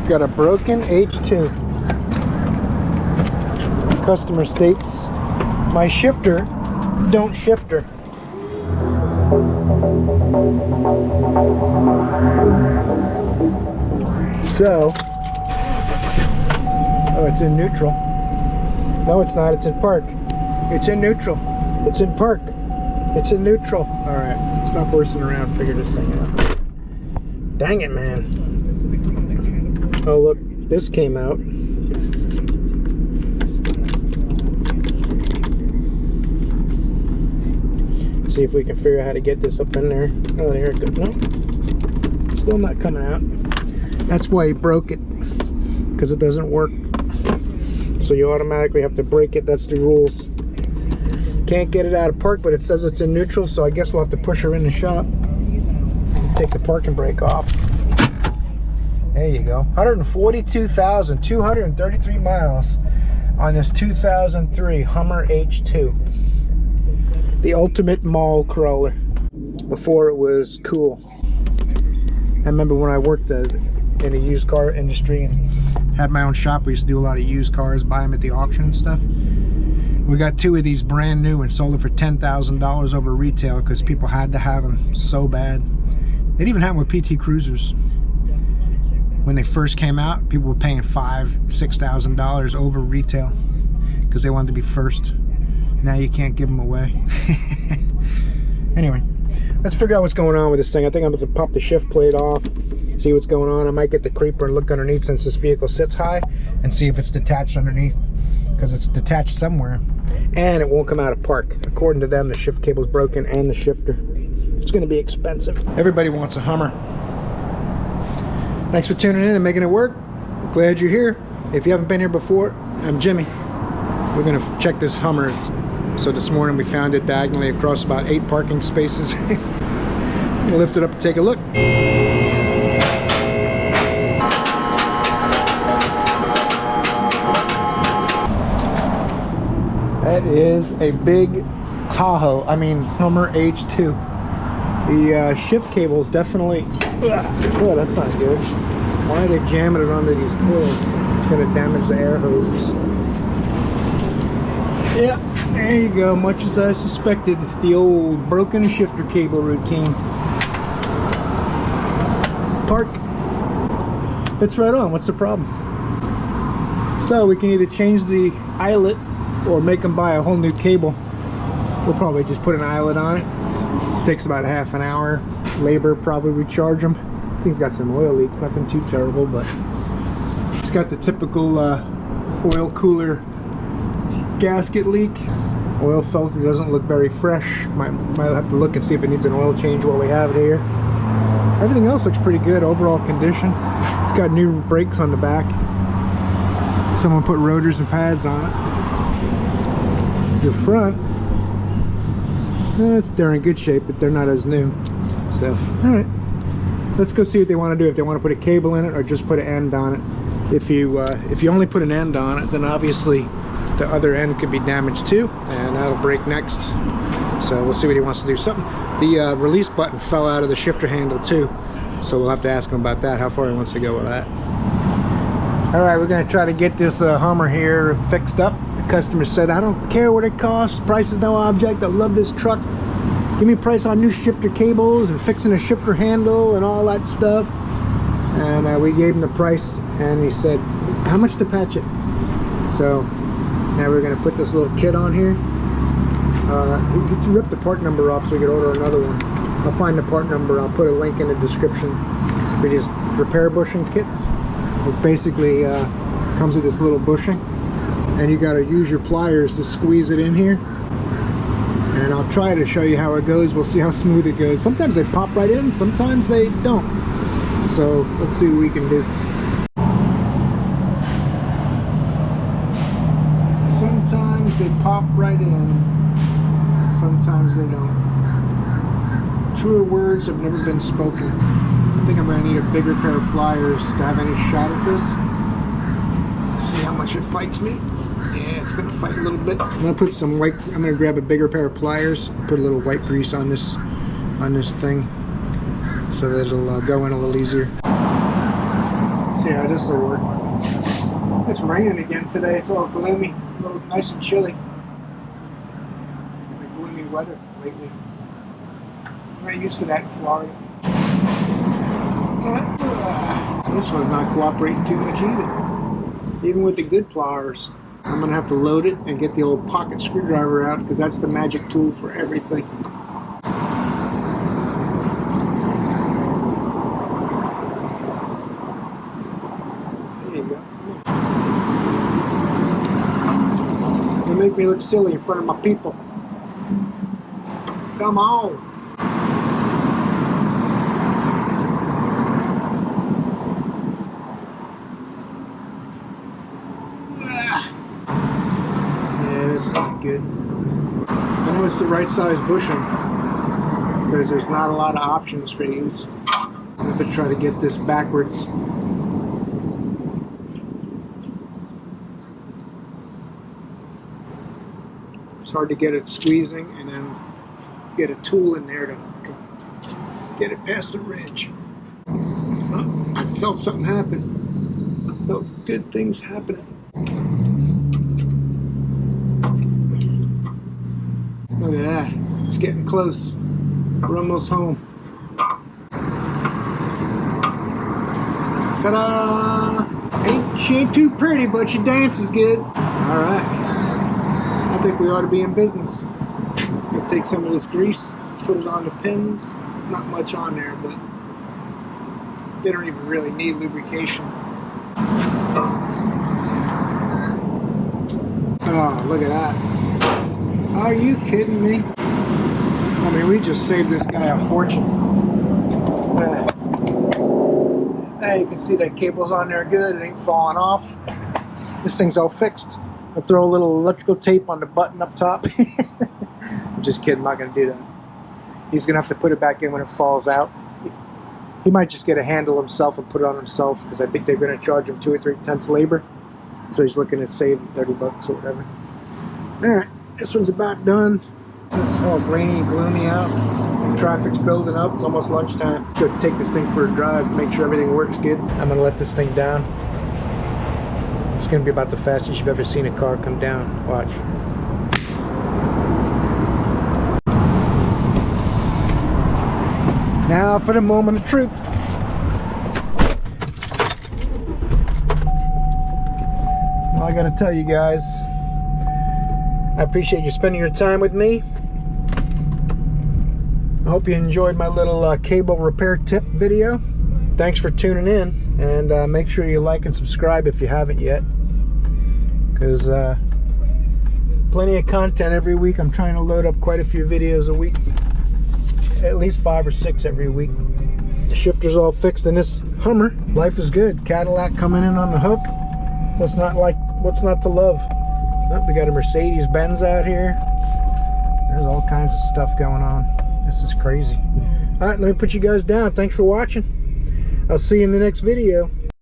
Got a broken H2. Customer states, my shifter don't shifter. So, oh, it's in neutral. No, it's not. It's in park. It's in neutral. It's in park. It's in neutral. All right, stop horsing around. Figure this thing out. Dang it, man. Oh, look, this came out. See if we can figure out how to get this up in there. Oh, there it goes. No, still not coming out. That's why he broke it, because it doesn't work. So you automatically have to break it. That's the rules. Can't get it out of park, but it says it's in neutral, so I guess we'll have to push her in the shop. Take the parking brake off. There you go. 142,233 miles on this 2003 Hummer H2. The ultimate mall crawler. Before it was cool. I remember when I worked in the used car industry and had my own shop, we used to do a lot of used cars, buy them at the auction and stuff. We got 2 of these brand new and sold it for $10,000 over retail because people had to have them so bad. They even had them with PT Cruisers. When they first came out, people were paying $5,000, $6,000 over retail because they wanted to be first. Now you can't give them away. Anyway, let's figure out what's going on with this thing. I think I'm going to pop the shift plate off, see what's going on. I might get the creeper and look underneath since this vehicle sits high and see if it's detached underneath, because it's detached somewhere and it won't come out of park. According to them, the shift cable's broken and the shifter. It's going to be expensive. Everybody wants a Hummer. Thanks for tuning in and making it work. Glad you're here. If you haven't been here before, I'm Jimmy. We're going to check this Hummer. So this morning we found it diagonally across about 8 parking spaces. We'll lift it up and take a look. That is a big Tahoe, Hummer H2. The shift cable is definitely, oh, that's not good. Why are they jamming it onto these coils? It's going to damage the air hoses. Yeah, there you go, much as I suspected, the old broken shifter cable routine. Park. It's right on, what's the problem? So we can either change the eyelet or make them buy a whole new cable. We'll probably just put an eyelet on it. Takes about half an hour. Labor, probably we charge them. I think it's got some oil leaks, nothing too terrible, but it's got the typical oil cooler gasket leak. Oil filter doesn't look very fresh. Might have to look and see if it needs an oil change while we have it here. Everything else looks pretty good, overall condition. It's got new brakes on the back. Someone put rotors and pads on it. The front, they're in good shape, but they're not as new. So, alright. Let's go see what they want to do. If they want to put a cable in it or just put an end on it. If you only put an end on it, then obviously the other end could be damaged too, and that'll break next. So we'll see what he wants to do. The release button fell out of the shifter handle too, so we'll have to ask him about that, how far he wants to go with that. Alright, we're going to try to get this Hummer here fixed up. The customer said, I don't care what it costs, price is no object, I love this truck. Give me a price on new shifter cables and fixing a shifter handle and all that stuff. And we gave him the price, and he said, how much to patch it? So now we're going to put this little kit on here. He ripped the part number off so we could order another one. I'll find the part number, I'll put a link in the description for these repair bushing kits. It basically comes with this little bushing, and you got to use your pliers to squeeze it in here. And I'll try to show you how it goes. We'll see how smooth it goes. Sometimes they pop right in, sometimes they don't. So let's see what we can do. Sometimes they pop right in, sometimes they don't. Truer words have never been spoken. I think I'm going to need a bigger pair of pliers to have any shot at this. See how much it fights me. Yeah, it's going to fight a little bit. I'm going to put some white, I'm going to grab a bigger pair of pliers, put a little white grease on this thing so that it'll go in a little easier. See how this will work. It's raining again today. It's all gloomy, a little nice and chilly. Like gloomy weather lately. I'm not used to that in Florida. This one's not cooperating too much either. Even with the good pliers. I'm gonna have to load it and get the old pocket screwdriver out because that's the magic tool for everything. There you go. They make me look silly in front of my people. Come on. That's not good. I know it's the right size bushing because there's not a lot of options for these. I have to try to get this backwards. It's hard to get it squeezing and then get a tool in there to get it past the ridge. Oh, I felt something happen. I felt good things happening. Look at that. It's getting close. We're almost home. Ta-da! She ain't too pretty, but she dances good. Alright. I think we ought to be in business. I'll take some of this grease, put it on the pins. There's not much on there, but they don't even really need lubrication. Oh, look at that. Are you kidding me? I mean, we just saved this guy a fortune. Now you can see that cable's on there good. It ain't falling off. This thing's all fixed. I'll throw a little electrical tape on the button up top. I'm just kidding. I'm not going to do that. He's going to have to put it back in when it falls out. He might just get a handle himself and put it on himself because I think they're going to charge him 2 or 3 tenths labor. So he's looking to save $30 or whatever. Alright. This one's about done. It's all rainy and gloomy out. Traffic's building up. It's almost lunchtime. Go take this thing for a drive, make sure everything works good. I'm gonna let this thing down. It's gonna be about the fastest you've ever seen a car come down. Watch. Now for the moment of truth. Well, I gotta tell you guys, I appreciate you spending your time with me. I hope you enjoyed my little cable repair tip video. Thanks for tuning in, and make sure you like and subscribe if you haven't yet, because plenty of content every week. I'm trying to load up quite a few videos a week, at least 5 or 6 every week. The shifter's all fixed in this Hummer. Life is good. Cadillac coming in on the hook. What's not to love? Oh, we got a Mercedes-Benz out here. There's all kinds of stuff going on. This is crazy. Alright, let me put you guys down. Thanks for watching. I'll see you in the next video.